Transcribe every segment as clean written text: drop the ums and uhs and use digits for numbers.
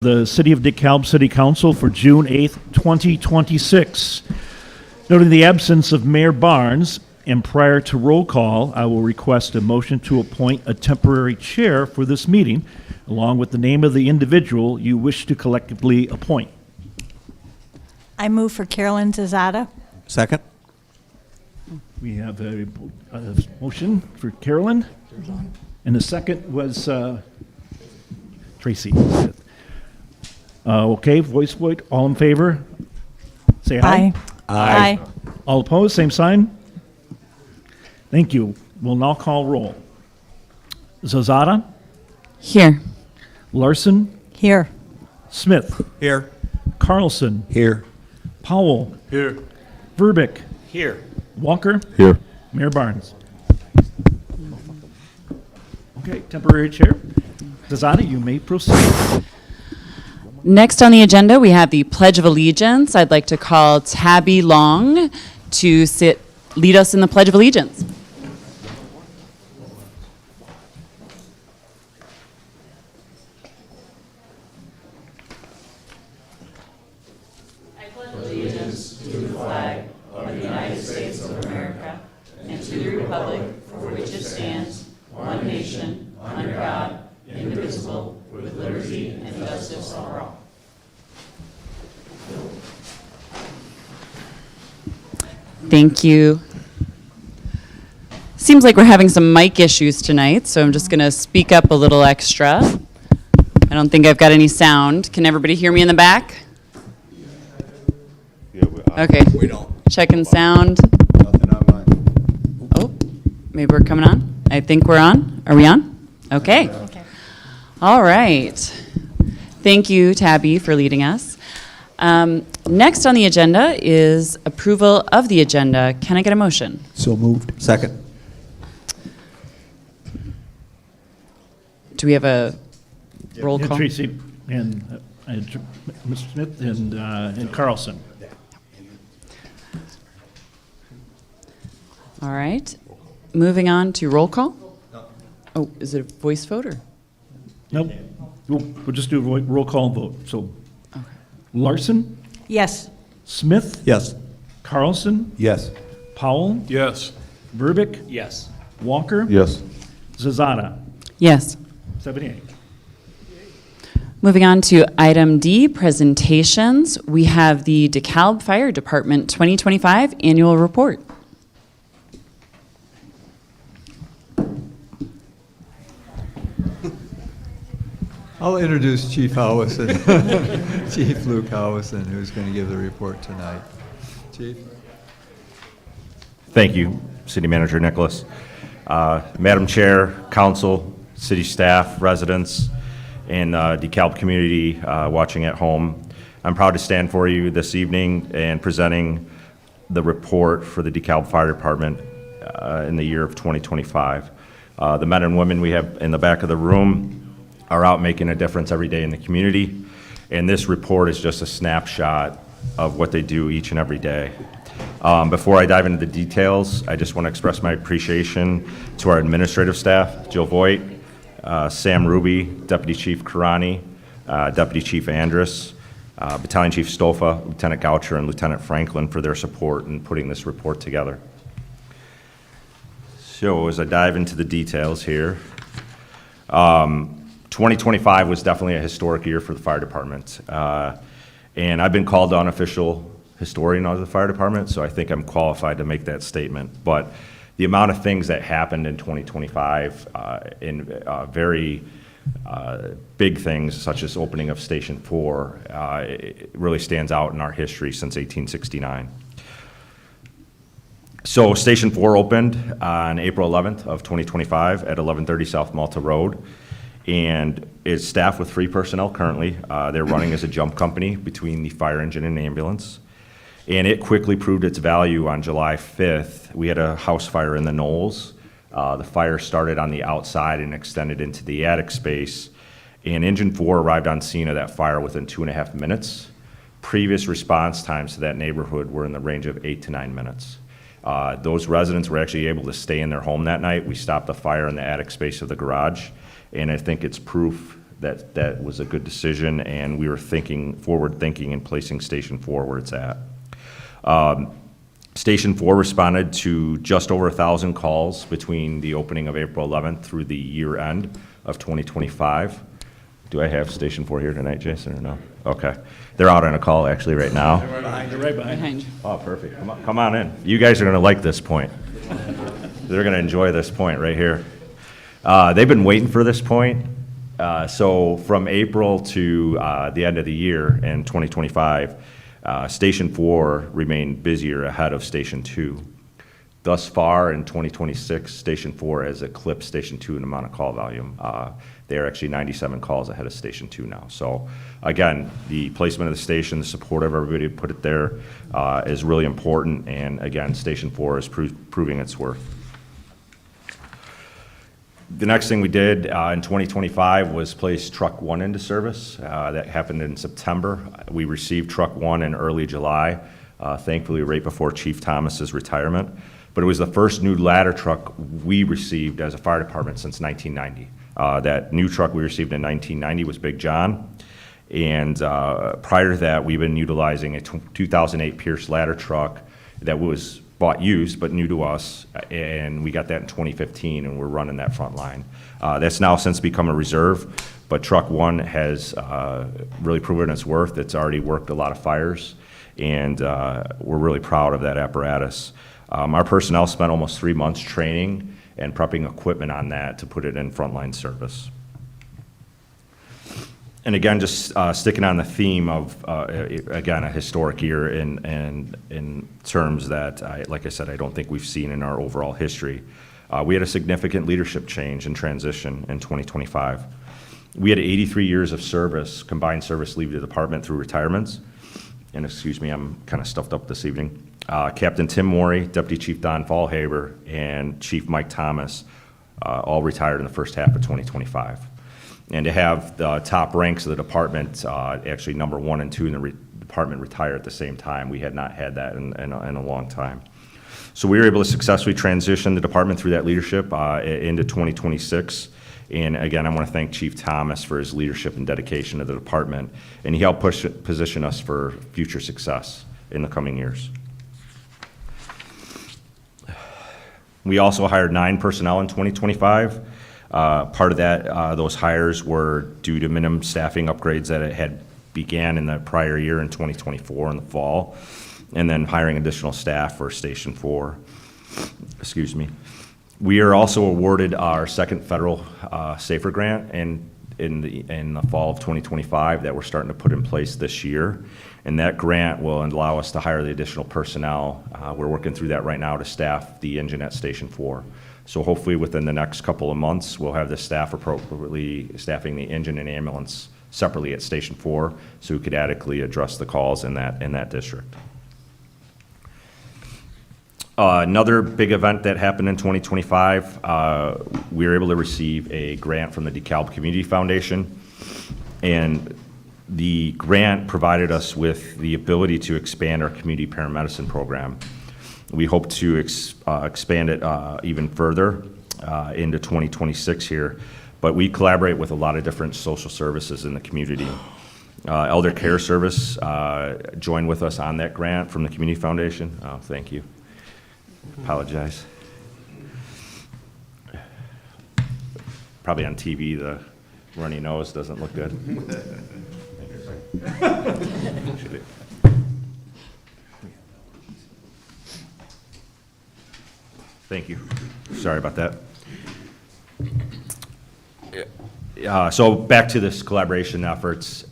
The City of DeKalb City Council for June 8th, 2026. Noting the absence of Mayor Barnes, and prior to roll call, I will request a motion to appoint a temporary chair for this meeting, along with the name of the individual you wish to collectively appoint. I move for Carolyn Zazada. Second. We have a motion for Carolyn, and the second was Tracy. Okay, voice vote, all in favor? Say aye. Aye. All opposed, same sign? Thank you. We'll now call roll. Zazada, Here. Larson, Here. Smith, Here. Carlson, Here. Powell, Here. Verbic, Here. Walker, Here. Mayor Barnes. Okay, temporary chair. Zazada, you may proceed. Next on the agenda, we have the Pledge of Allegiance. I'd like to call Tabby Long to lead us in the Pledge of Allegiance. Thank you. Seems like we're having some mic issues tonight, so I'm just going to speak up a little extra. I don't think I've got any sound. Can everybody hear me in the back? Okay. We don't. Checking sound. Nothing on mine. Oh, maybe we're coming on. I think we're on. Are we on? Okay. All right. Thank you, Tabby, for leading us. Next on the agenda is approval of the agenda. Can I get a motion? So moved. Second. Do we have a roll Yeah, call? Tracy and Mr. Smith and Carlson. All right. Moving on to roll call? Oh, is it a voice vote or? Nope, we'll just do a roll call vote. So Larson, Yes. Smith, Yes. Carlson, Yes. Powell, Yes. Verbic, Yes. Walker, Yes. Zazada, Yes. 78. Moving on to item D, presentations. We have the DeKalb Fire Department 2025 Annual Report. I'll introduce Chief Howison, Chief Luke Howison, who's going to give the report tonight. Chief? Thank you, City Manager Nicholas. Madam Chair, Council, City staff, residents, and DeKalb community watching at home. I'm proud to stand for you this evening and presenting the report for the DeKalb Fire Department in the year of 2025. The men and women we have in the back of the room are out making a difference every day in the community, and this report is just a snapshot of what they do each and every day. Before I dive into the details, I just want to express my appreciation to our administrative staff, Jill Voigt, Sam Ruby, Deputy Chief Karani, Deputy Chief Andrus, Battalion Chief Stofa, Lieutenant Goucher, and Lieutenant Franklin for their support in putting this report together. So as I dive into the details here, 2025 was definitely a historic year for the fire department. And I've been called the unofficial historian of the fire department, so I think I'm qualified to make that statement. But the amount of things that happened in 2025 in very big things, such as opening of Station 4, it really stands out in our history since 1869. So Station 4 opened on April 11th of 2025 at 1130 South Malta Road, and is staffed with 3 personnel currently. They're running as a jump company between the fire engine and ambulance. And it quickly proved its value on July 5th. We had a house fire in the Knolls. The fire started on the outside and extended into the attic space. And Engine 4 arrived on scene of that fire within 2.5 minutes. Previous response times to that neighborhood were in the range of 8 to 9 minutes. Those residents were actually able to stay in their home that night. We stopped the fire in the attic space of the garage, and I think it's proof that was a good decision, and we were forward thinking in placing Station 4 where it's at. Station 4 responded to just over 1,000 calls between the opening of April 11th through the year end of 2025. Do I have Station 4 here tonight, Jason, or no? Okay. They're out on a call actually right now. You're right behind. Behind you. Oh, perfect. Come on in. You guys are going to like this point. They're going to enjoy this point right here. They've been waiting for this point. So from April to the end of the year in 2025, Station 4 remained busier ahead of Station 2. Thus far in 2026, Station 4 has eclipsed Station 2 in amount of call volume. They are actually 97 calls ahead of Station 2 now. So again, the placement of the station, the support of everybody who put it there is really important. And again, Station 4 is proving its worth. The next thing we did in 2025 was place Truck 1 into service. That happened in September. We received Truck 1 in early July, thankfully right before Chief Thomas's retirement. But it was the first new ladder truck we received as a fire department since 1990. That new truck we received in 1990 was Big John. And prior to that, we've been utilizing a 2008 Pierce ladder truck that was bought used, but new to us, and we got that in 2015, and we're running that front line. That's now since become a reserve, but Truck 1 has really proven its worth. It's already worked a lot of fires, and we're really proud of that apparatus. Our personnel spent almost 3 months training and prepping equipment on that to put it in frontline service. And again, just sticking on the theme of, again, a historic year in terms that, like I said, I don't think we've seen in our overall history. We had a significant leadership change and transition in 2025. We had 83 years of service, combined service leave the department through retirements. And excuse me, I'm kind of stuffed up this evening. Captain Tim Morey, Deputy Chief Don Fallhaber, and Chief Mike Thomas all retired in the first half of 2025. And to have the top ranks of the department, actually number 1 and 2 in the department retire at the same time. We had not had that in a long time. So we were able to successfully transition the department through that leadership into 2026. And again, I want to thank Chief Thomas for his leadership and dedication to the department. And he helped position us for future success in the coming years. We also hired 9 personnel in 2025. Part of that, those hires were due to minimum staffing upgrades that it had began in the prior year in 2024 in the fall, and then hiring additional staff for Station 4. Excuse me. We are also awarded our second federal SAFER grant in the fall of 2025 that we're starting to put in place this year. And that grant will allow us to hire the additional personnel. We're working through that right now to staff the engine at Station 4. So hopefully within the next couple of months, we'll have the staff appropriately staffing the engine and ambulance separately at Station 4 so we could adequately address the calls in that district. Another big event that happened in 2025, we were able to receive a grant from the DeKalb Community Foundation. And the grant provided us with the ability to expand our community paramedicine program. We hope to expand it even further into 2026 here, but we collaborate with a lot of different social services in the community. Elder Care Service joined with us on that grant from the Community Foundation. Thank you. Apologize. Probably on TV, the runny nose doesn't look good. Thank you. Sorry about that. So back to this collaboration efforts,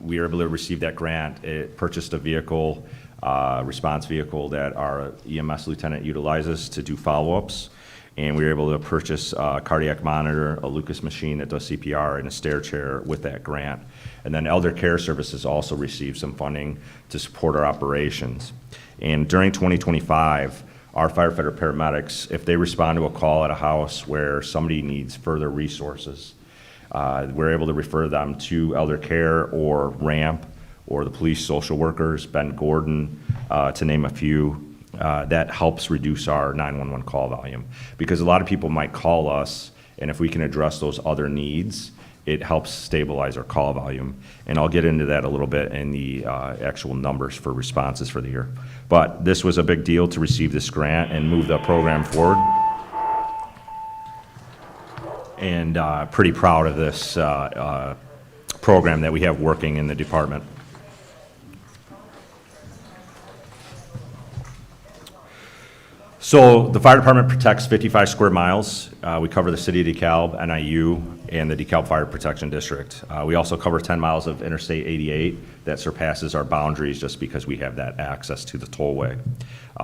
we were able to receive that grant. It purchased a vehicle, response vehicle that our EMS lieutenant utilizes to do follow-ups. And we were able to purchase a cardiac monitor, a Lucas machine that does CPR, and a stair chair with that grant. And then Elder Care Services also received some funding to support our operations. And during 2025, our firefighter paramedics, if they respond to a call at a house where somebody needs further resources, we're able to refer them to Elder Care or RAMP or the police social workers, Ben Gordon, to name a few. That helps reduce our 911 call volume, because a lot of people might call us, and if we can address those other needs it helps stabilize our call volume. And I'll get into that a little bit in the actual numbers for responses for the year. But this was a big deal to receive this grant and move the program forward. And pretty proud of this program that we have working in the department. So the fire department protects 55 square miles. We cover the city of DeKalb, NIU, and the DeKalb Fire Protection District. We also cover 10 miles of Interstate 88 that surpasses our boundaries just because we have that access to the tollway.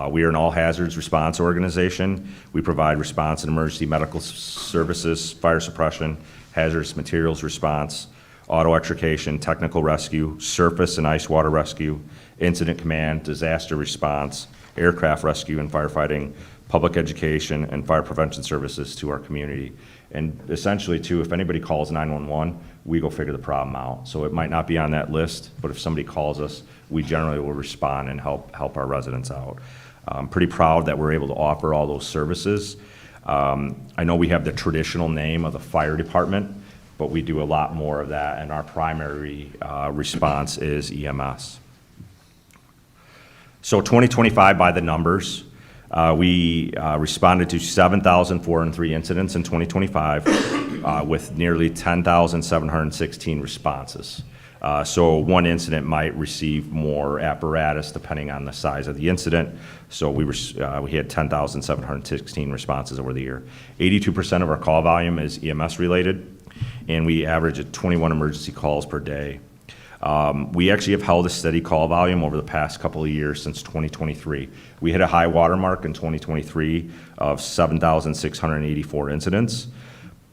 We are an all hazards response organization. We provide response and emergency medical services, fire suppression, hazardous materials response, auto extrication, technical rescue, surface and ice water rescue, incident command, disaster response, aircraft rescue and firefighting, public education, and fire prevention services to our community. And essentially, too, if anybody calls 911, we go figure the problem out. So it might not be on that list, but if somebody calls us, we generally will respond and help our residents out. I'm pretty proud that we're able to offer all those services. I know we have the traditional name of the fire department, but we do a lot more of that, and our primary response is EMS. So 2025, by the numbers, we responded to 7,403 incidents in 2025 with nearly 10,716 responses. So one incident might receive more apparatus depending on the size of the incident. So we had 10,716 responses over the year. 82% of our call volume is EMS related, and we average at 21 emergency calls per day. We actually have held a steady call volume over the past couple of years since 2023. We hit a high watermark in 2023 of 7,684 incidents,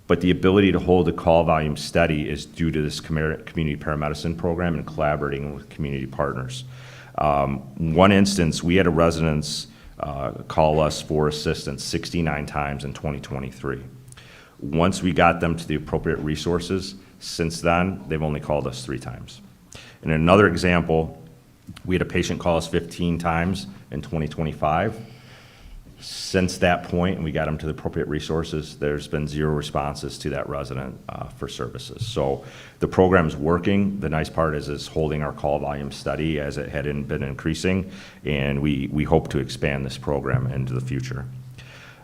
but the ability to hold the call volume steady is due to this community paramedicine program and collaborating with community partners. One instance, we had a residence call us for assistance 69 times in 2023. Once we got them to the appropriate resources, since then, they've only called us 3 times. In another example, we had a patient call us 15 times in 2025. Since that point, and we got them to the appropriate resources, there's been 0 responses to that resident for services. So the program's working. The nice part is holding our call volume steady as it had been increasing, and we hope to expand this program into the future.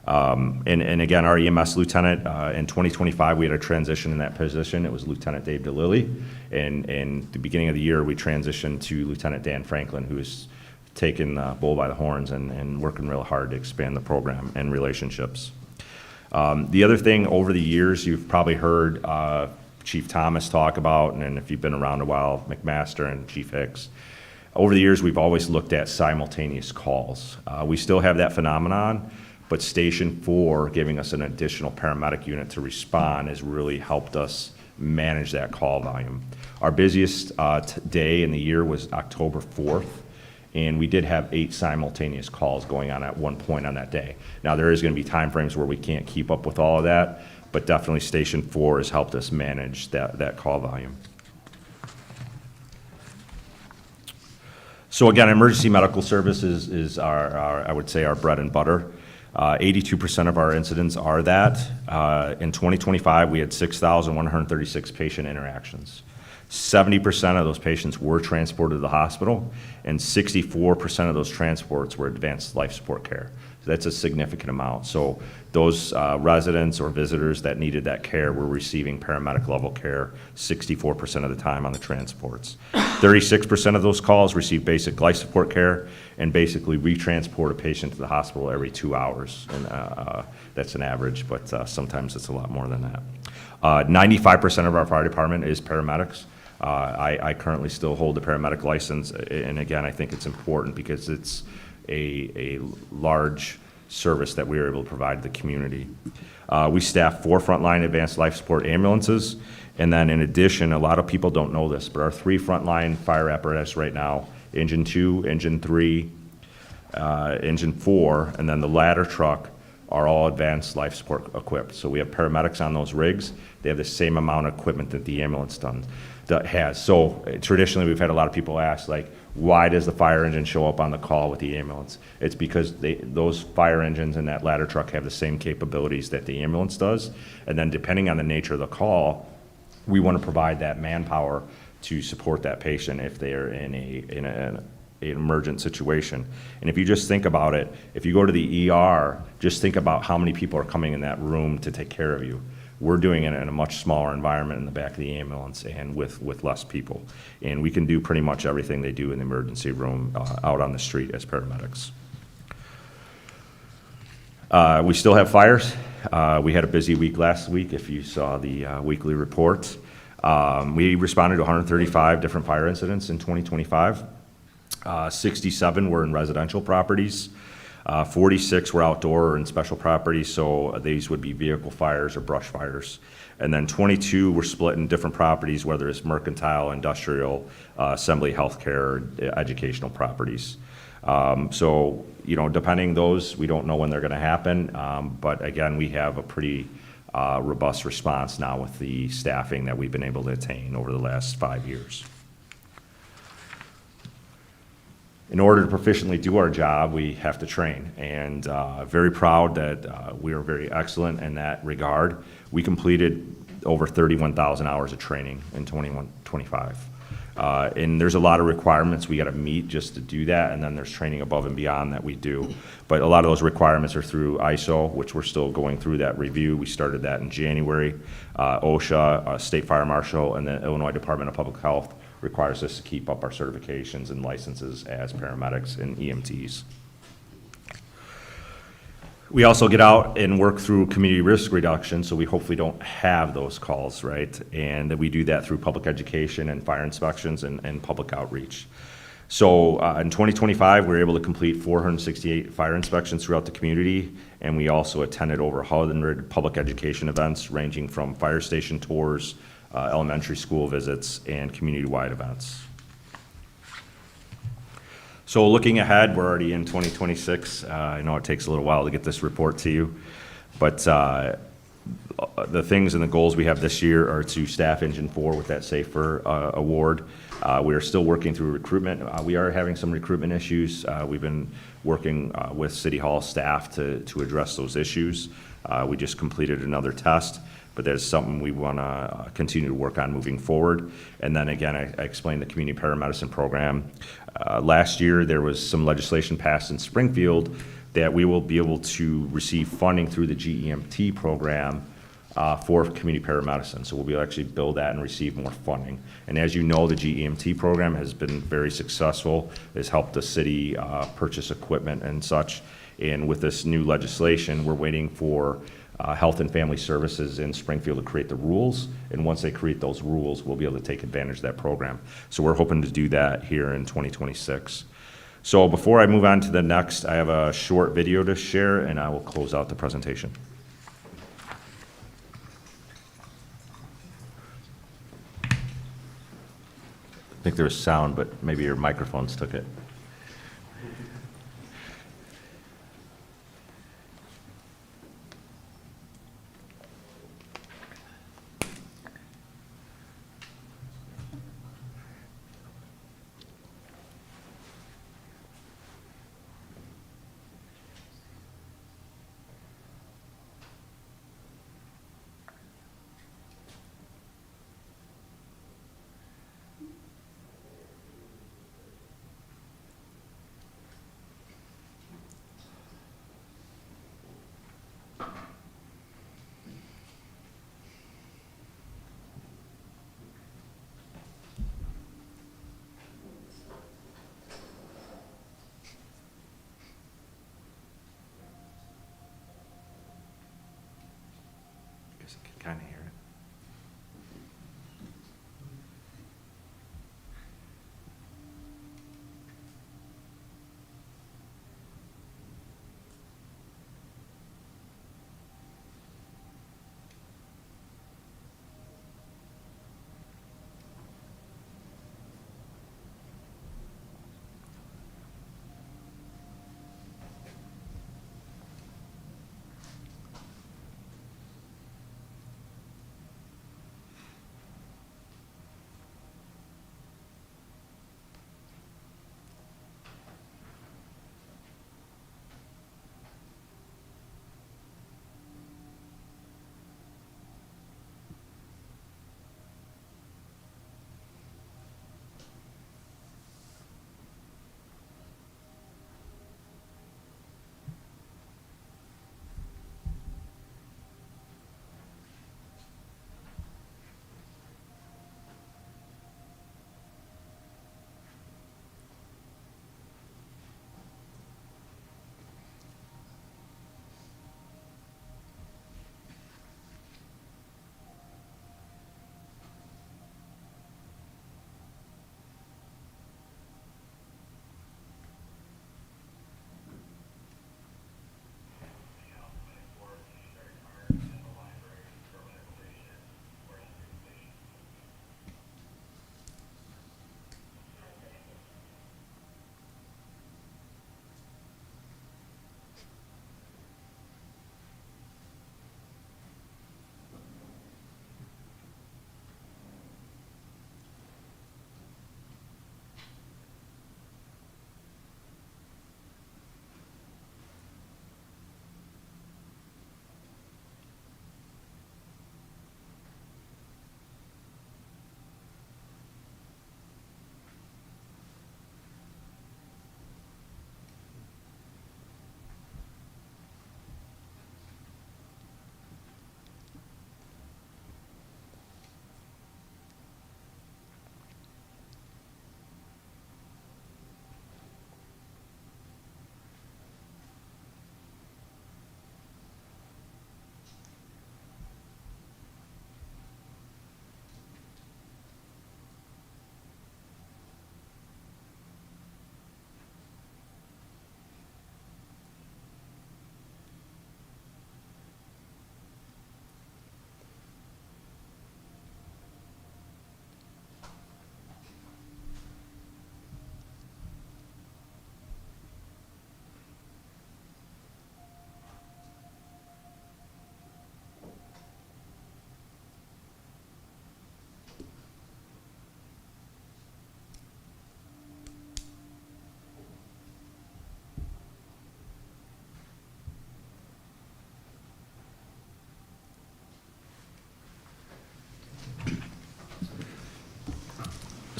And again, our EMS lieutenant, in 2025, we had a transition in that position. It was Lieutenant Dave DeLilly. And the beginning of the year, we transitioned to Lieutenant Dan Franklin, who's taken the bull by the horns and working real hard to expand the program and relationships. The other thing over the years, you've probably heard Chief Thomas talk about, and if you've been around a while, McMaster and Chief Hicks. Over the years, we've always looked at simultaneous calls. We still have that phenomenon, but Station 4, giving us an additional paramedic unit to respond, has really helped us manage that call volume. Our busiest day in the year was October 4th, and we did have 8 simultaneous calls going on at one point on that day. Now, there is going to be time frames where we can't keep up with all of that, but definitely Station 4 has helped us manage that call volume. So again, emergency medical services is I would say, our bread and butter. 82% of our incidents are that. In 2025, we had 6,136 patient interactions. 70% of those patients were transported to the hospital, and 64% of those transports were advanced life support care. So that's a significant amount. So those residents or visitors that needed that care were receiving paramedic level care 64% of the time on the transports. 36% of those calls received basic life support care, and basically retransport a patient to the hospital every 2 hours. And that's an average, but sometimes it's a lot more than that. 95% of our fire department is paramedics. I currently still hold the paramedic license, and again, I think it's important because it's a large service that we are able to provide to the community. We staff 4 frontline advanced life support ambulances, and then in addition, a lot of people don't know this, but our 3 frontline fire apparatus right now, Engine 2, Engine 3, Engine 4, and then the ladder truck, are all advanced life support equipped. So we have paramedics on those rigs. They have the same amount of equipment that the ambulance has. So traditionally, we've had a lot of people ask, like, why does the fire engine show up on the call with the ambulance? It's because those fire engines and that ladder truck have the same capabilities that the ambulance does. And then depending on the nature of the call, we want to provide that manpower to support that patient if they're in an emergent situation. And if you just think about it, if you go to the ER, just think about how many people are coming in that room to take care of you. We're doing it in a much smaller environment in the back of the ambulance and with less people. And we can do pretty much everything they do in the emergency room out on the street as paramedics. We still have fires. We had a busy week last week, if you saw the weekly report. We responded to 135 different fire incidents in 2025. 67 were in residential properties. 46 were outdoor or in special properties, so these would be vehicle fires or brush fires. And then 22 were split in different properties, whether it's mercantile, industrial, assembly, healthcare, educational properties. So, depending those, we don't know when they're going to happen. But again, we have a pretty robust response now with the staffing that we've been able to attain over the last 5 years. In order to proficiently do our job, we have to train, and very proud that we are very excellent in that regard. We completed over 31,000 hours of training in 21-25. And there's a lot of requirements we got to meet just to do that, and then there's training above and beyond that we do. But a lot of those requirements are through ISO, which we're still going through that review. We started that in January. OSHA, State Fire Marshal, and the Illinois Department of Public Health requires us to keep up our certifications and licenses as paramedics and EMTs. We also get out and work through community risk reduction, so we hopefully don't have those calls, right? And we do that through public education and fire inspections and public outreach. So in 2025, we were able to complete 468 fire inspections throughout the community, and we also attended over 100 public education events ranging from fire station tours, elementary school visits, and community-wide events. So looking ahead, we're already in 2026. I know it takes a little while to get this report to you, but the things and the goals we have this year are to staff Engine 4 with that SAFER award. We are still working through recruitment. We are having some recruitment issues. We've been working with City Hall staff to address those issues. We just completed another test, but there's something we want to continue to work on moving forward. And then again, I explained the community paramedicine program. Last year, there was some legislation passed in Springfield that we will be able to receive funding through the GEMT program for community paramedicine. So we'll be able to actually build that and receive more funding. And as you know, the GEMT program has been very successful. It's helped the city purchase equipment and such. And with this new legislation, we're waiting for Health and Family Services in Springfield to create the rules, and once they create those rules, we'll be able to take advantage of that program. So we're hoping to do that here in 2026. So before I move on to the next, I have a short video to share, and I will close out the presentation. I think there was sound, but maybe your microphones took it. I can kind of hear it.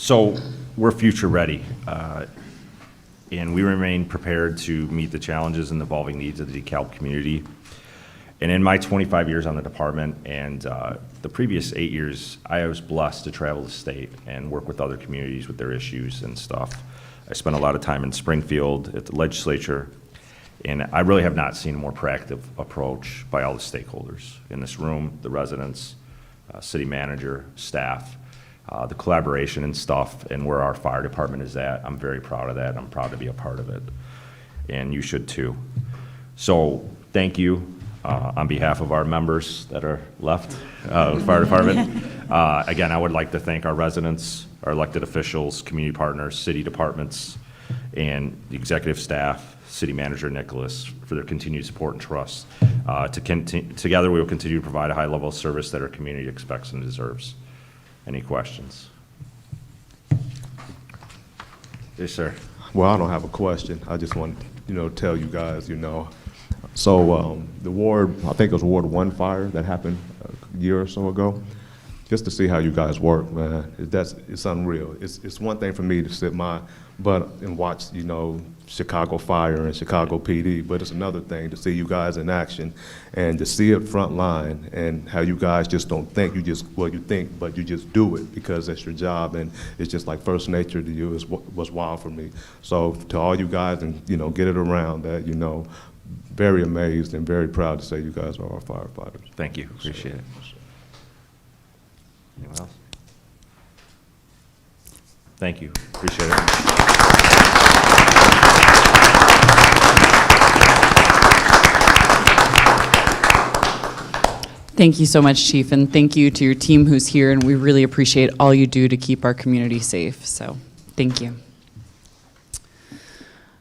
So we're future ready, and we remain prepared to meet the challenges and evolving needs of the DeKalb community. And in my 25 years on the department and the previous 8 years, I was blessed to travel the state and work with other communities with their issues and stuff. I spent a lot of time in Springfield at the legislature, and I really have not seen a more proactive approach by all the stakeholders in this room, the residents, city manager, staff, the collaboration and stuff, and where our fire department is at. I'm very proud of that. I'm proud to be a part of it, and you should too. So thank you on behalf of our members that are left, fire department. Again, I would like to thank our residents, our elected officials, community partners, city departments, and the executive staff, city manager Nicholas, for their continued support and trust. Together, we will continue to provide a high level of service that our community expects and deserves. Any questions? Yes, sir. Well, I don't have a question. I just want, to tell you guys, So the ward, I think it was Ward 1 fire that happened a year or so ago. Just to see how you guys work, man, it's unreal. It's one thing for me to sit my butt and watch, Chicago Fire and Chicago PD, but it's another thing to see you guys in action and to see it front line and how you guys just don't think, you think, but you just do it because that's your job, and it's just like first nature to you was wild for me. So to all you guys and, get it around that, very amazed and very proud to say you guys are our firefighters. Thank you. Appreciate it. Anyone else? Thank you. Appreciate it. Thank you so much, Chief, and thank you to your team who's here, and we really appreciate all you do to keep our community safe. So, thank you.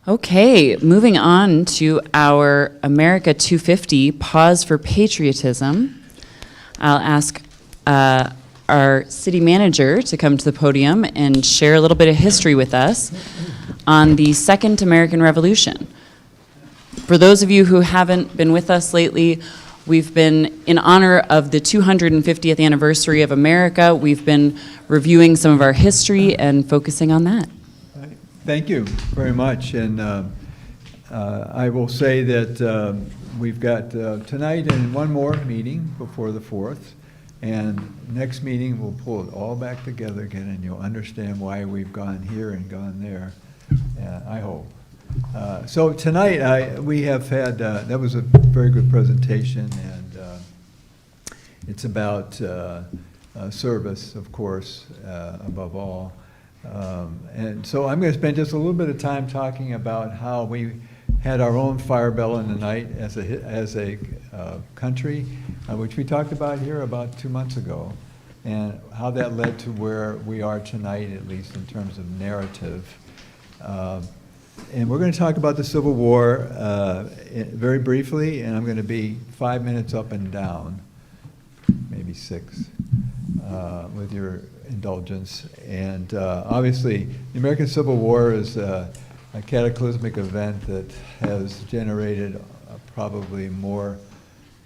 Okay, moving on to our America 250 Pause for Patriotism. I'll ask our city manager to come to the podium and share a little bit of history with us on the Second American Revolution. For those of you who haven't been with us lately, we've been, in honor of the 250th anniversary of America, we've been reviewing some of our history and focusing on that. Thank you very much, and I will say that we've got tonight and one more meeting before the 4th, and next meeting we'll pull it all back together again, and you'll understand why we've gone here and gone there, I hope. So tonight we have had, that was a very good presentation, and it's about service, of course, above all. And so I'm going to spend just a little bit of time talking about how we had our own fire bell in the night as a country, which we talked about here about 2 months ago, and how that led to where we are tonight, at least in terms of narrative. And we're going to talk about the Civil War very briefly, and I'm going to be 5 minutes up and down, maybe 6, with your indulgence. And obviously, the American Civil War is a cataclysmic event that has generated probably more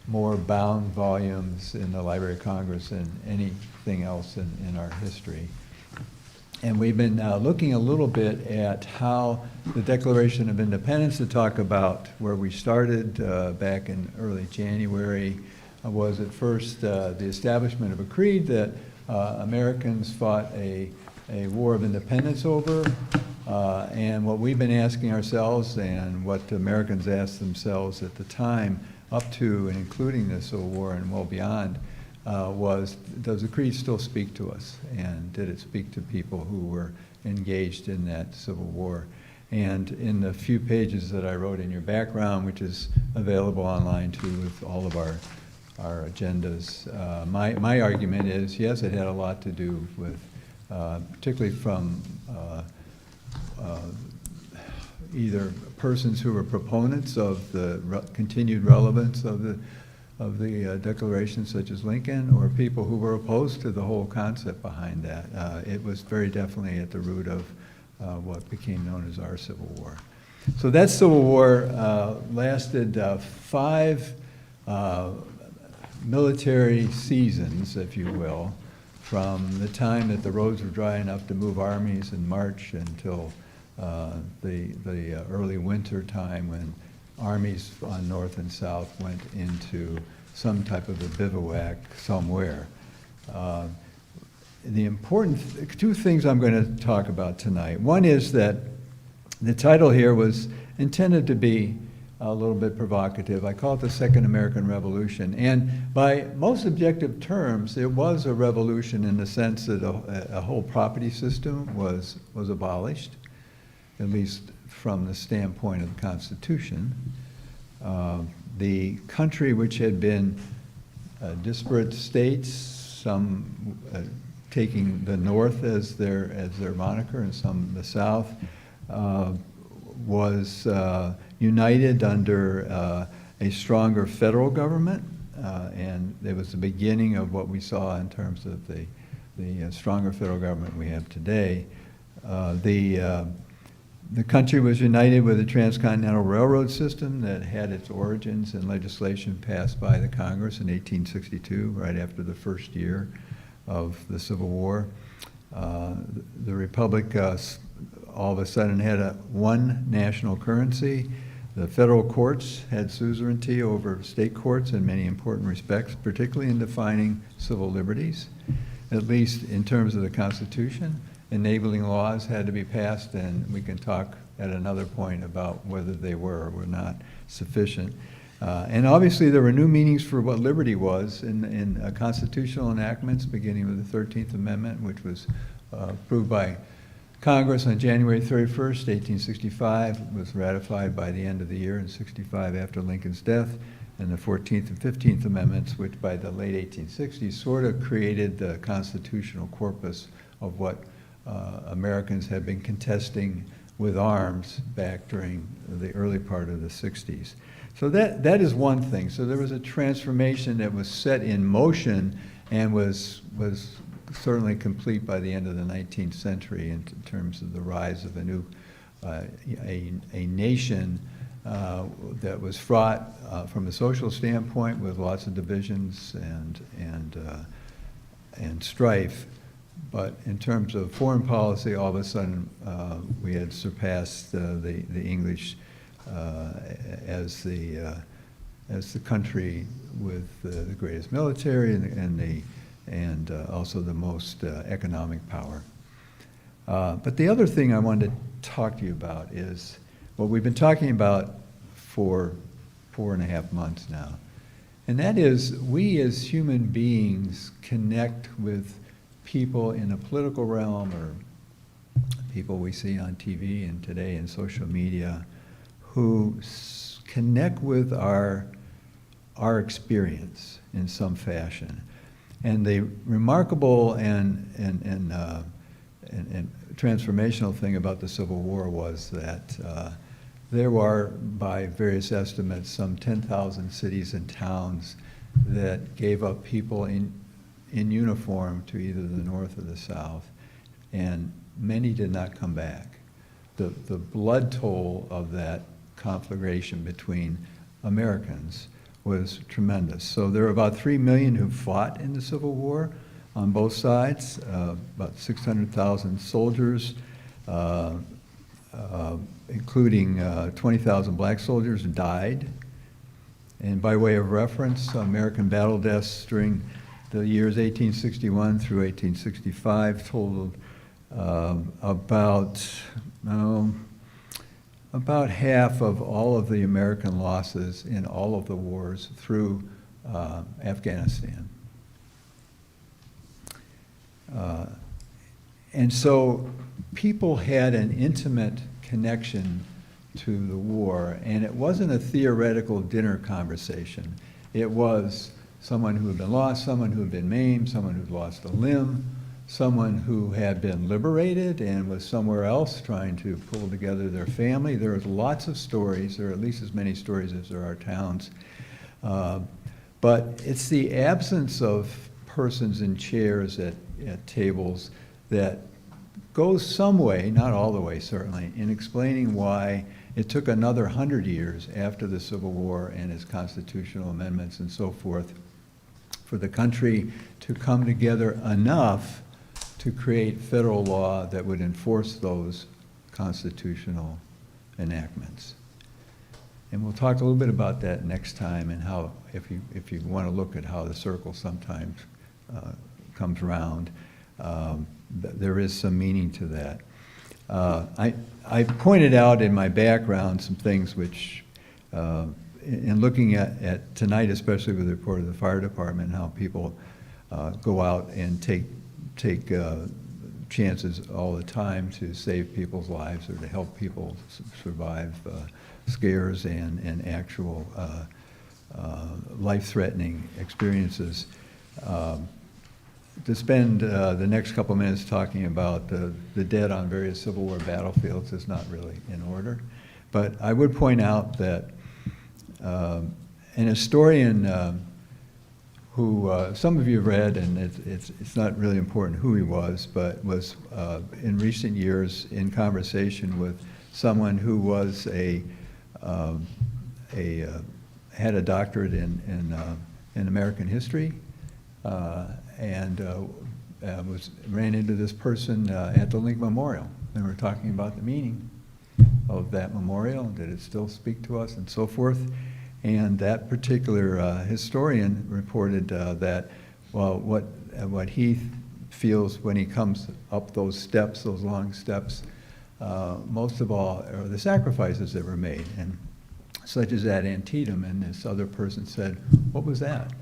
bound volumes in the Library of Congress than anything else in our history. And we've been looking a little bit at how the Declaration of Independence, to talk about where we started back in early January, was at first the establishment of a creed that Americans fought a war of independence over, and what we've been asking ourselves and what Americans asked themselves at the time, up to and including the Civil War and well beyond, was, does the creed still speak to us? And did it speak to people who were engaged in that Civil War? And in the few pages that I wrote in your background, which is available online too with all of our agendas, my argument is, yes, it had a lot to do with, particularly from either persons who were proponents of the continued relevance of the Declaration, such as Lincoln, or people who were opposed to the whole concept behind that. It was very definitely at the root of what became known as our Civil War. So that Civil War lasted 5 military seasons, if you will, from the time that the roads were dry enough to move armies and march until the early winter time when armies on north and south went into some type of a bivouac somewhere. The important, two things I'm going to talk about tonight. One is that the title here was intended to be a little bit provocative. I call it the Second American Revolution. And by most objective terms, it was a revolution in the sense that a whole property system was abolished, at least from the standpoint of the Constitution. The country, which had been disparate states, some taking the North as their moniker and some the South, was united under a stronger federal government, and it was the beginning of what we saw in terms of the stronger federal government we have today. The country was united with a transcontinental railroad system that had its origins in legislation passed by the Congress in 1862, right after the first year of the Civil War. The Republic all of a sudden had one national currency. The federal courts had suzerainty over state courts in many important respects, particularly in defining civil liberties, at least in terms of the Constitution. Enabling laws had to be passed, and we can talk at another point about whether they were or were not sufficient. And obviously there were new meanings for what liberty was in constitutional enactments, beginning with the 13th Amendment, which was approved by Congress on January 31st, 1865. It was ratified by the end of the year in 65 after Lincoln's death. And the 14th and 15th Amendments, which by the late 1860s sort of created the constitutional corpus of what Americans had been contesting with arms back during the early part of the 60s. So that is one thing. So there was a transformation that was set in motion and was certainly complete by the end of the 19th century in terms of the rise of a new a nation that was fraught from a social standpoint with lots of divisions and strife. But in terms of foreign policy, all of a sudden we had surpassed the English as the country with the greatest military and also the most economic power. But the other thing I wanted to talk to you about is what we've been talking about for 4.5 months now, and that is we as human beings connect with people in the political realm or people we see on TV and today in social media who connect with our experience in some fashion. And the remarkable and transformational thing about the Civil War was that there were, by various estimates, some 10,000 cities and towns that gave up people in uniform to either the North or the South, and many did not come back. The blood toll of that conflagration between Americans was tremendous. So there were about 3 million who fought in the Civil War on both sides, about 600,000 soldiers, including 20,000 black soldiers died. And by way of reference, American battle deaths during the years 1861 through 1865 totaled about half of all of the American losses in all of the wars through Afghanistan. And so people had an intimate connection to the war, and it wasn't a theoretical dinner conversation. It was someone who had been lost, someone who had been maimed, someone who'd lost a limb, someone who had been liberated and was somewhere else trying to pull together their family. There was lots of stories, there are at least as many stories as there are towns. But it's the absence of persons in chairs at tables that goes some way, not all the way certainly, in explaining why it took another 100 years after the Civil War and its constitutional amendments and so forth for the country to come together enough to create federal law that would enforce those constitutional enactments. And we'll talk a little bit about that next time and how, if you want to look at how the circle sometimes comes around, there is some meaning to that. I pointed out in my background some things which, in looking at tonight, especially with the report of the fire department, how people go out and take chances all the time to save people's lives or to help people survive scares and actual life-threatening experiences. To spend the next couple minutes talking about the dead on various Civil War battlefields is not really in order. But I would point out that an historian who some of you have read, and it's not really important who he was, but was in recent years in conversation with someone who was had a doctorate in American history, and ran into this person at the Lincoln Memorial. And we were talking about the meaning of that memorial, and did it still speak to us, and so forth. And that particular historian reported that, well, what he feels when he comes up those steps, those long steps, most of all are the sacrifices that were made, and such as at Antietam. And this other person said, "What was that?"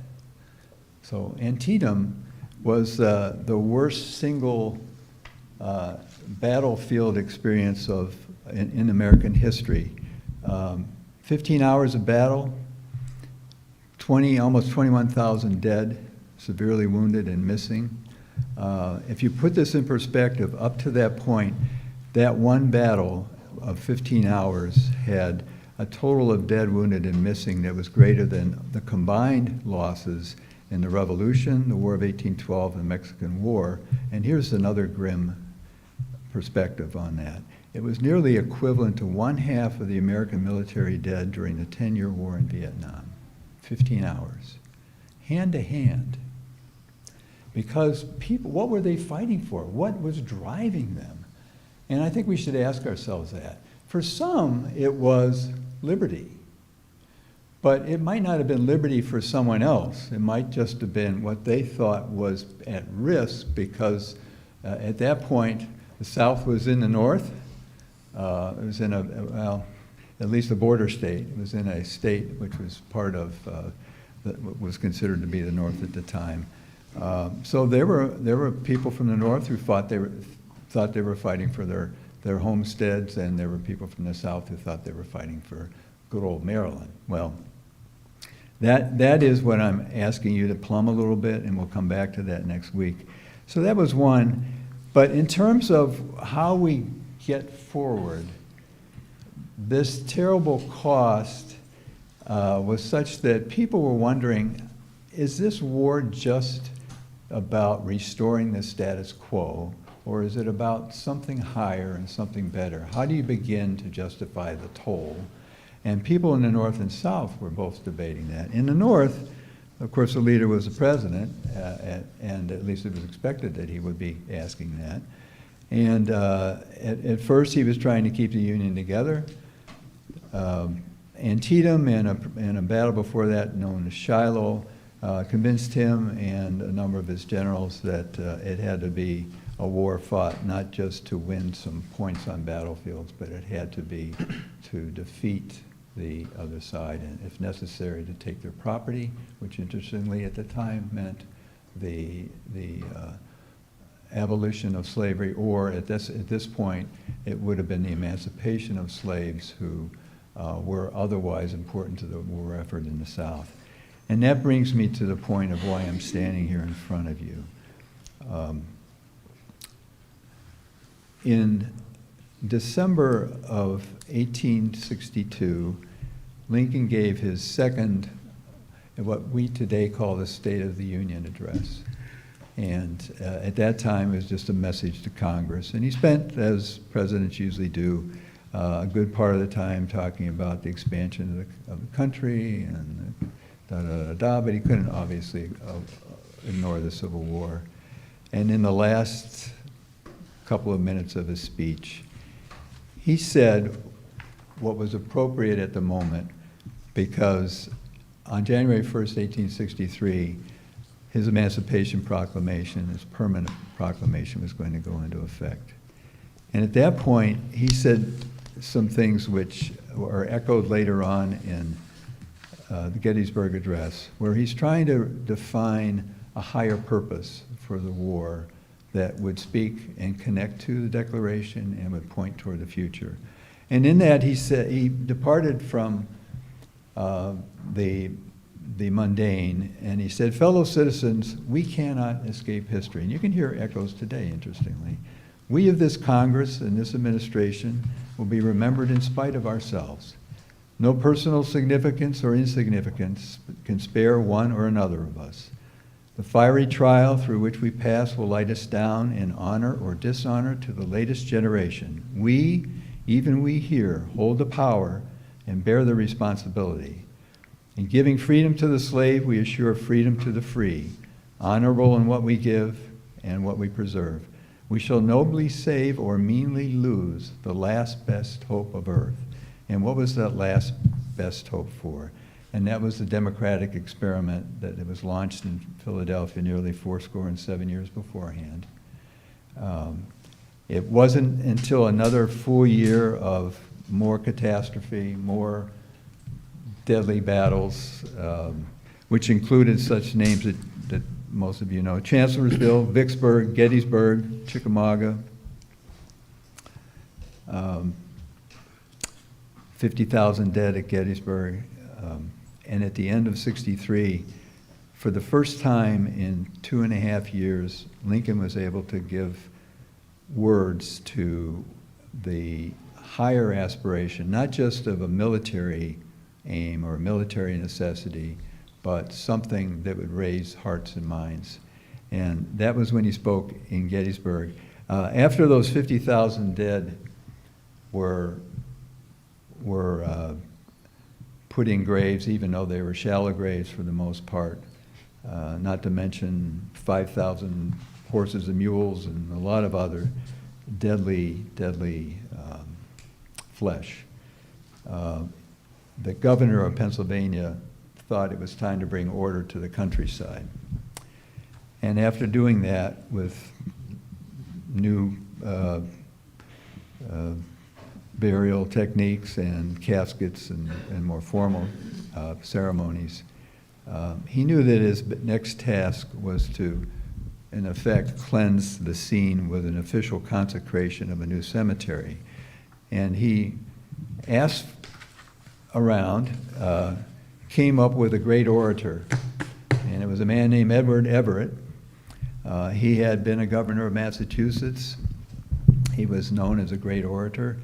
So Antietam was the worst single battlefield experience in American history. 15 hours of battle, almost 21,000 dead, severely wounded and missing. If you put this in perspective, up to that point, that one battle of 15 hours had a total of dead, wounded, and missing that was greater than the combined losses in the Revolution, the War of 1812, and the Mexican War. And here's another grim perspective on that. It was nearly equivalent to 1/2 of the American military dead during the 10-year war in Vietnam. 15 hours, hand to hand. Because people, what were they fighting for? What was driving them? And I think we should ask ourselves that. For some, it was liberty. But it might not have been liberty for someone else. It might just have been what they thought was at risk, because at that point, the South was in the North. It was in at least a border state. It was in a state which was part of what was considered to be the North at the time. So there were people from the North who thought they were fighting for their homesteads, and there were people from the South who thought they were fighting for good old Maryland. Well, that is what I'm asking you to plumb a little bit, and we'll come back to that next week. So that was one. But in terms of how we get forward, this terrible cost was such that people were wondering, is this war just about restoring the status quo, or is it about something higher and something better? How do you begin to justify the toll? And people in the North and South were both debating that. In the North, of course, the leader was the president, and at least it was expected that he would be asking that. And at first, he was trying to keep the Union together. Antietam and a battle before that known as Shiloh convinced him and a number of his generals that it had to be a war fought not just to win some points on battlefields, but it had to be to defeat the other side, and if necessary, to take their property, which interestingly at the time meant the abolition of slavery, or at this point, it would have been the emancipation of slaves who were otherwise important to the war effort in the South. And that brings me to the point of why I'm standing here in front of you. In December of 1862, Lincoln gave his second, what we today call the State of the Union address. And at that time, it was just a message to Congress. And he spent, as presidents usually do, a good part of the time talking about the expansion of the country and da-da-da-da, but he couldn't obviously ignore the Civil War. And in the last couple of minutes of his speech, he said what was appropriate at the moment, because on January 1st, 1863, his Emancipation Proclamation, his permanent proclamation, was going to go into effect. And at that point, he said some things which are echoed later on in the Gettysburg Address, where he's trying to define a higher purpose for the war that would speak and connect to the Declaration and would point toward the future. And in that, he said he departed from the mundane, and he said, "Fellow citizens, we cannot escape history." And you can hear echoes today, interestingly. "We of this Congress and this administration will be remembered in spite of ourselves. No personal significance or insignificance can spare one or another of us. The fiery trial through which we pass will light us down in honor or dishonor to the latest generation. We, even we here, hold the power and bear the responsibility. In giving freedom to the slave, we assure freedom to the free, honorable in what we give and what we preserve. We shall nobly save or meanly lose the last best hope of earth." And what was that last best hope for? And that was the democratic experiment that was launched in Philadelphia nearly 7 years beforehand. It wasn't until another full year of more catastrophe, more deadly battles, which included such names that most of you know: Chancellorsville, Vicksburg, Gettysburg, Chickamauga, 50,000 dead at Gettysburg. And at the end of '63, for the first time in 2.5 years, Lincoln was able to give words to the higher aspiration, not just of a military aim or a military necessity, but something that would raise hearts and minds. And that was when he spoke in Gettysburg. After those 50,000 dead were put in graves, even though they were shallow graves for the most part, not to mention 5,000 horses and mules and a lot of other deadly flesh. The governor of Pennsylvania thought it was time to bring order to the countryside. And after doing that with new burial techniques and caskets and more formal ceremonies, he knew that his next task was to, in effect, cleanse the scene with an official consecration of a new cemetery. And he asked around, came up with a great orator, and it was a man named Edward Everett. He had been a governor of Massachusetts. He was known as a great orator.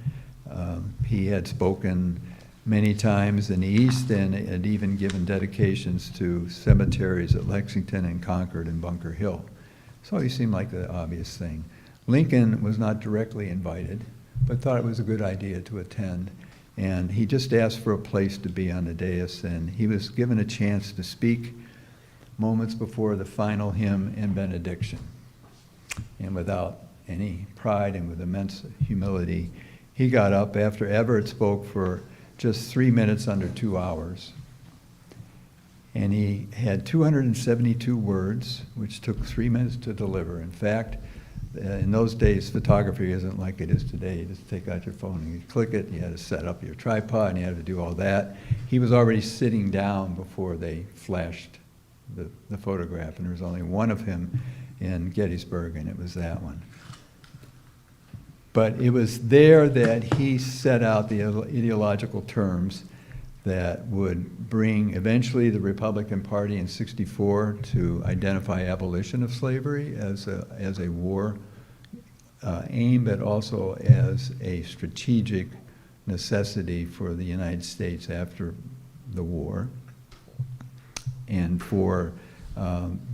He had spoken many times in the East and had even given dedications to cemeteries at Lexington and Concord and Bunker Hill. So he seemed like the obvious thing. Lincoln was not directly invited, but thought it was a good idea to attend. And he just asked for a place to be on the dais, and he was given a chance to speak moments before the final hymn and benediction. And without any pride and with immense humility, he got up after Everett spoke for just 3 minutes under 2 hours. And he had 272 words, which took 3 minutes to deliver. In fact, in those days, photography isn't like it is today. You just take out your phone and you click it, you had to set up your tripod, and you had to do all that. He was already sitting down before they flashed the photograph, and there was only one of him in Gettysburg, and it was that one. But it was there that he set out the ideological terms that would bring eventually the Republican Party in '64 to identify abolition of slavery as a war aim, but also as a strategic necessity for the United States after the war, and for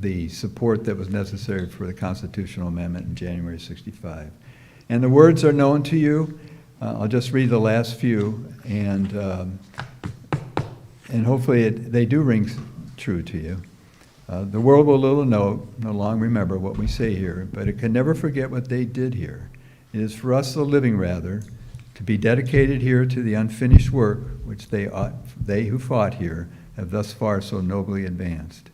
the support that was necessary for the constitutional amendment in January '65. And the words are known to you. I'll just read the last few, and hopefully they do ring true to you. The world will no long remember what we say here, but it can never forget what they did here. It is for us, the living rather, to be dedicated here to the unfinished work which they who fought here have thus far so nobly advanced.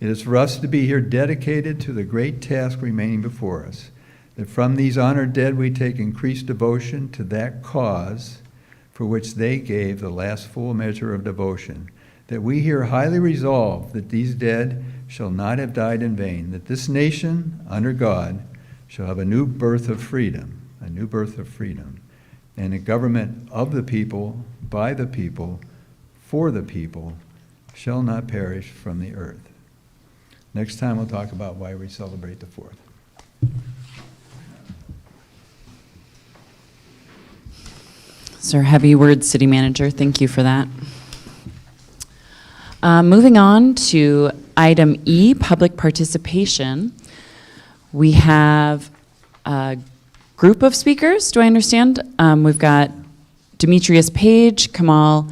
It is for us to be here dedicated to the great task remaining before us, that from these honored dead we take increased devotion to that cause for which they gave the last full measure of devotion, that we here highly resolve that these dead shall not have died in vain, that this nation, under God, shall have a new birth of freedom, and a government of the people, by the people, for the people, shall not perish from the earth. Next time we'll talk about why we celebrate the 4th. Sir, heavy words, City Manager. Thank you for that. Moving on to item E, public participation. We have a group of speakers, do I understand? We've got Demetrius Page, Kamal,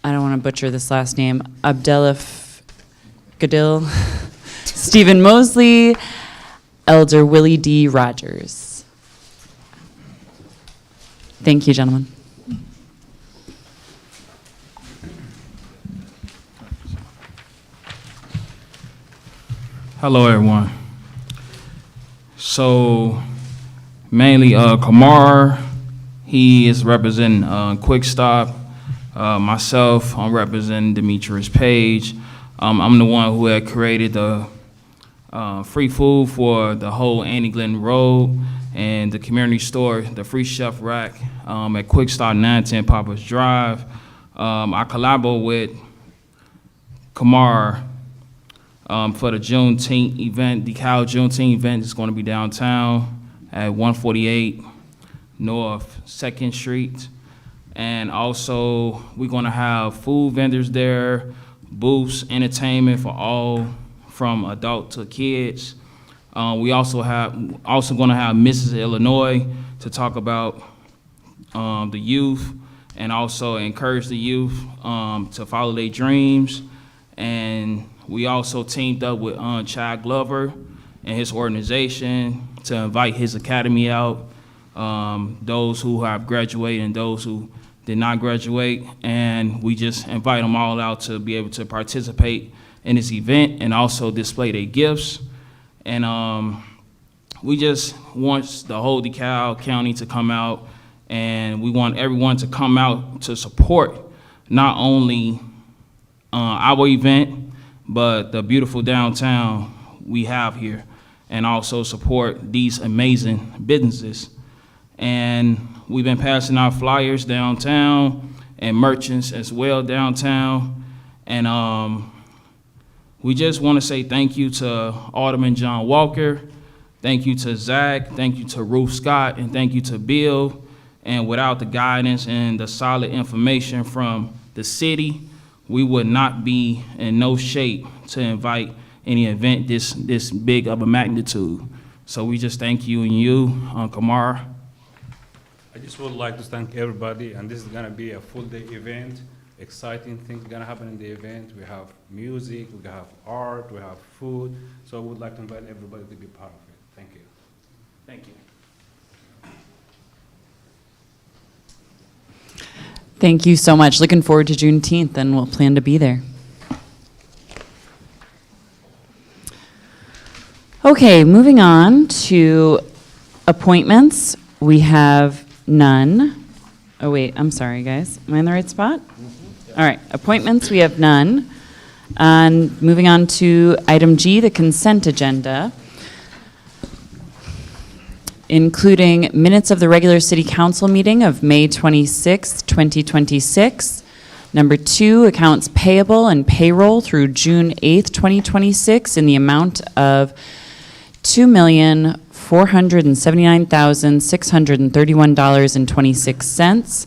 I don't want to butcher this last name, Abdelif Gadil, Stephen Mosley, Elder Willie D. Rogers. Thank you, gentlemen. Hello, everyone. So, mainly Kamar, he is representing Quick Stop. Myself, I'm representing Demetrius Page. I'm the one who had created the free food for the whole Annie Glenn Road and the community store, the Free Chef Rack at Quick Stop 910 Papa's Drive. I collaborate with Kamar for the Juneteenth event, the Cal Juneteenth event is going to be downtown at 148 North 2nd Street. And also, we're going to have food vendors there, booths, entertainment for all, from adult to kids. We also going to have Mrs. Illinois to talk about the youth and also encourage the youth to follow their dreams. And we also teamed up with Chad Glover and his organization to invite his academy out, those who have graduated and those who did not graduate. And we just invite them all out to be able to participate in this event and also display their gifts. And we just want the whole DeKalb County to come out, and we want everyone to come out to support not only our event, but the beautiful downtown we have here, and also support these amazing businesses. And we've been passing out flyers downtown and merchants as well downtown. And we just want to say thank you to Alderman John Walker, thank you to Zach, thank you to Ruth Scott, and thank you to Bill. And without the guidance and the solid information from the city, we would not be in no shape to invite any event this big of a magnitude. So we just thank you and you, Kamar. I just would like to thank everybody, and this is gonna be a full day event. Exciting things gonna happen in the event. We have music, we have art, we have food. So I would like to invite everybody to be part of it. Thank you. Thank you. Thank you so much. Looking forward to Juneteenth, and we'll plan to be there. Okay, moving on to appointments. We have none. Oh, wait, I'm sorry, guys. Am I in the right spot? All right, appointments, we have none. And moving on to item G, the consent agenda, including minutes of the regular city council meeting of May 26, 2026. Number 2, accounts payable and payroll through June 8th, 2026 in the amount of $2,479,631.26.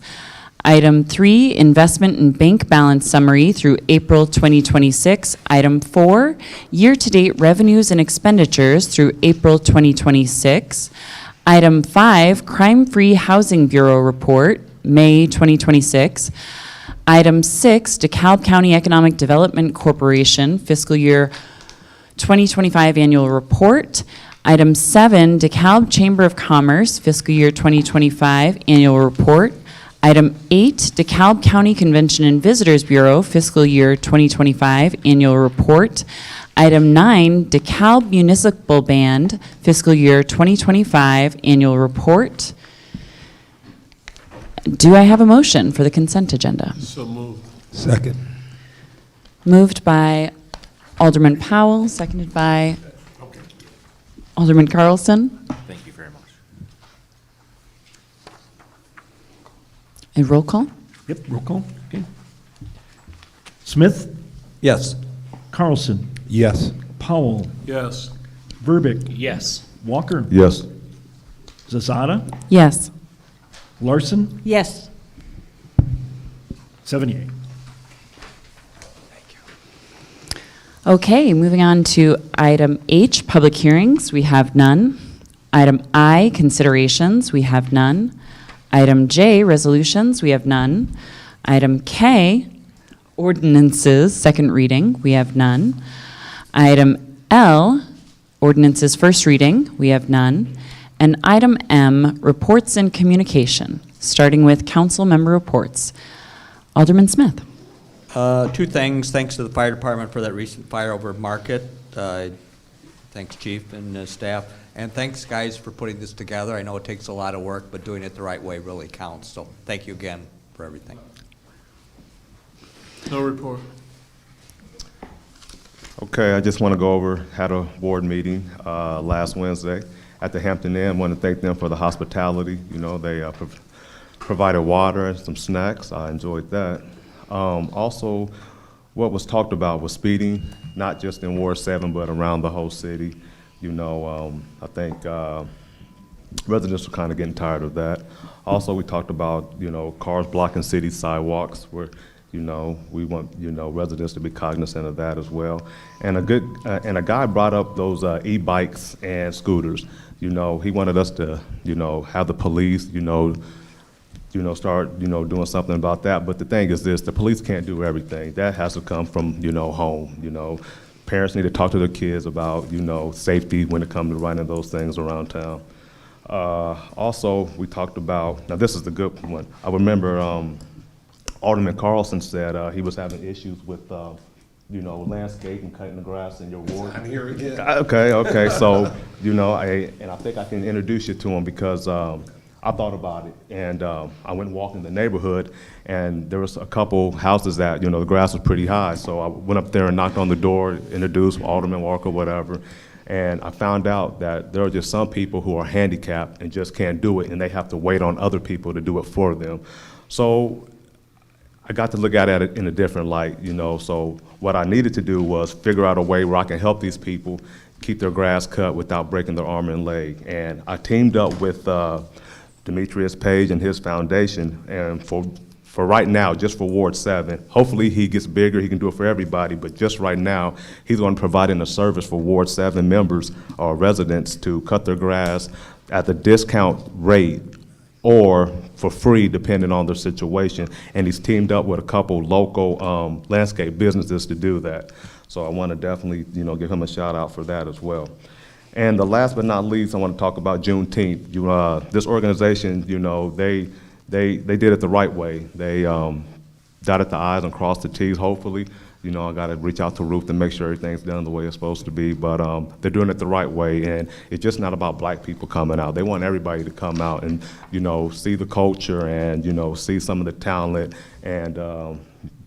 Item 3, investment and bank balance summary through April 2026. Item 4, year-to-date revenues and expenditures through April 2026. Item 5, Crime-Free Housing Bureau report, May 2026. Item 6, DeKalb County Economic Development Corporation Fiscal Year 2025 Annual Report. Item 7, DeKalb Chamber of Commerce Fiscal Year 2025 Annual Report. Item 8, DeKalb County Convention and Visitors Bureau Fiscal Year 2025 Annual Report. Item 9, DeKalb Municipal Band Fiscal Year 2025 Annual Report. Do I have a motion for the consent agenda? Second. Moved by Alderman Powell, seconded by Alderman Carlson. Thank you very much. A roll call? Yep, roll call. Okay. Smith, Yes. Carlson, Yes. Powell, Yes. Verbic, Yes. Walker, Yes. Zazada, Yes. Larson, Yes. 7 yea. Okay, moving on to item H, public hearings, we have none. Item I, considerations, we have none. Item J, resolutions, we have none. Item K, ordinances, second reading, we have none. Item L, ordinances, first reading, we have none. And item M, reports and communication, starting with council member reports. Alderman Smith. Two things. Thanks to the fire department for that recent fire over Market. Thanks, Chief and staff. And thanks, guys, for putting this together. I know it takes a lot of work, but doing it the right way really counts. So thank you again for everything. No report. Okay, I just want to go over, had a board meeting last Wednesday at the Hampton Inn. Want to thank them for the hospitality. You know, they provided water and some snacks. I enjoyed that. Also, what was talked about was speeding, not just in Ward 7, but around the whole city. You know, I think residents are kind of getting tired of that. Also, we talked about, you know, cars blocking city sidewalks where, you know, we want, you know, residents to be cognizant of that as well. And a guy brought up those e-bikes and scooters. You know, he wanted us to, you know, have the police, start, doing something about that. But the thing is this, the police can't do everything. That has to come from, home, Parents need to talk to their kids about, safety when it comes to running those things around town. Also, we talked about, now this is the good one. I remember Alderman Carlson said he was having issues with, landscape and cutting the grass in your ward. I'm here again. Okay. So, I think I can introduce you to him because I thought about it, and I went walking the neighborhood, and there was a couple houses that, the grass was pretty high. So I went up there and knocked on the door, introduced Alderman Walker, whatever, and I found out that there are just some people who are handicapped and just can't do it, and they have to wait on other people to do it for them. So I got to look at it in a different light, so what I needed to do was figure out a way where I can help these people keep their grass cut without breaking their arm and leg. And I teamed up with Demetrius Page and his foundation, and for right now, just for Ward 7, hopefully he gets bigger, he can do it for everybody, but just right now, he's going to provide a service for Ward 7 members or residents to cut their grass at the discount rate or for free, depending on their situation. And he's teamed up with a couple local landscape businesses to do that. So I want to definitely, give him a shout out for that as well. And the last but not least, I want to talk about Juneteenth. This organization, they did it the right way. They dotted the I's and crossed the T's, hopefully. I got to reach out to Ruth to make sure everything's done the way it's supposed to be. But they're doing it the right way, and it's just not about black people coming out. They want everybody to come out and, see the culture and, see some of the talent. And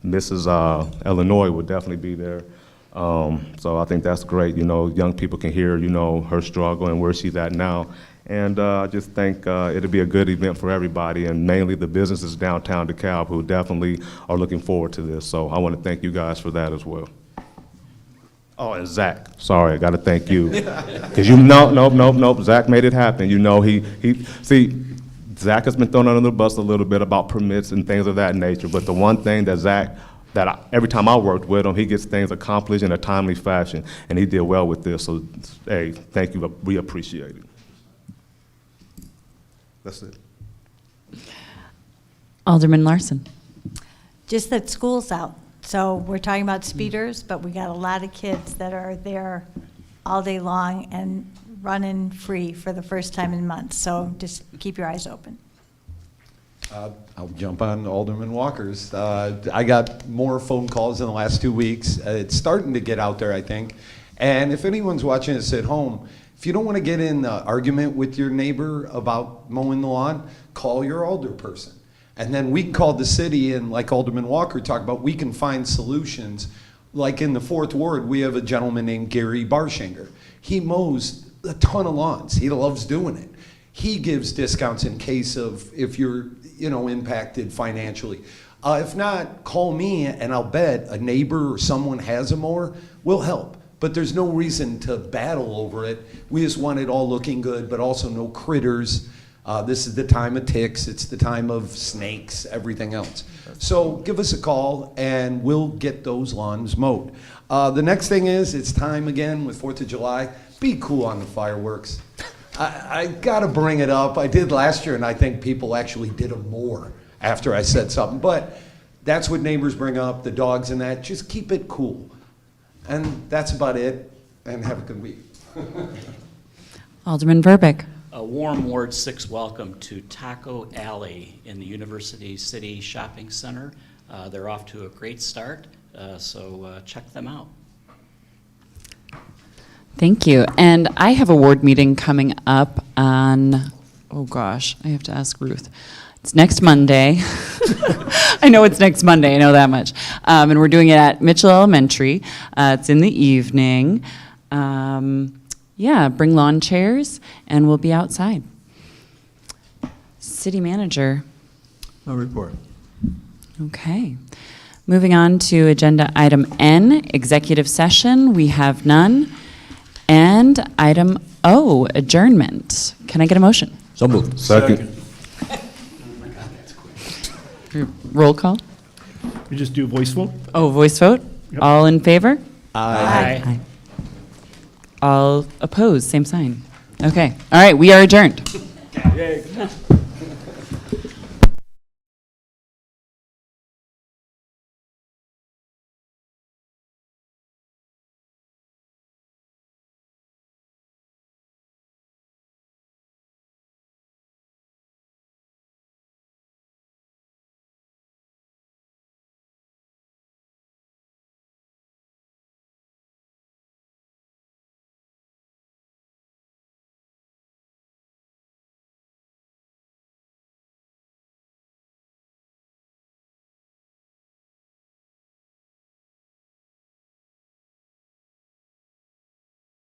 Mrs. Illinois would definitely be there. So I think that's great. Young people can hear, her struggle and where she's at now. And I just think it'll be a good event for everybody, and mainly the businesses downtown DeKalb who definitely are looking forward to this. So I want to thank you guys for that as well. Oh, and Zach, sorry, I got to thank you. Because nope, Zach made it happen. See, Zach has been thrown under the bus a little bit about permits and things of that nature, but the one thing that Zach, every time I worked with him, he gets things accomplished in a timely fashion, and he did well with this. So, hey, thank you. We appreciate it. That's it. Alderman Larson. just that school's out. So we're talking about speeders, but we got a lot of kids that are there all day long and running free for the first time in months. So just keep your eyes open. I'll jump on Alderman Walker's. I got more phone calls in the last 2 weeks. It's starting to get out there, I think. And if anyone's watching this at home, if you don't want to get in an argument with your neighbor about mowing the lawn, call your alderperson. And then we can call the city, and like Alderman Walker talked about, we can find solutions. Like in the 4th Ward, we have a gentleman named Gary Barshinger. He mows a ton of lawns. He loves doing it. He gives discounts in case of if you're, impacted financially. If not, call me, and I'll bet a neighbor or someone has a mower, we'll help. But there's no reason to battle over it. We just want it all looking good, but also no critters. This is the time of ticks. It's the time of snakes, everything else. So give us a call, and we'll get those lawns mowed. The next thing is, it's time again with 4th of July. Be cool on the fireworks. I got to bring it up. I did last year, and I think people actually did them more after I said something. But that's what neighbors bring up, the dogs and that. Just keep it cool. And that's about it. And have a good week. Alderman Verbeek. A warm Ward 6 welcome to Taco Alley in the University City Shopping Center. They're off to a great start, so check them out. Thank you. And I have a ward meeting coming up on, oh gosh, I have to ask Ruth. It's next Monday. I know it's next Monday, I know that much. And we're doing it at Mitchell Elementary. It's in the evening. Yeah, bring lawn chairs and we'll be outside. City manager. No report. Okay. Moving on to agenda item N, executive session. We have none. And item O, adjournment. Can I get a motion? So moved. Second. Roll call. We just do a voice vote? Oh, voice vote? Yep. All in favor? Aye. Aye. All opposed, same sign. Okay. All right, we are adjourned.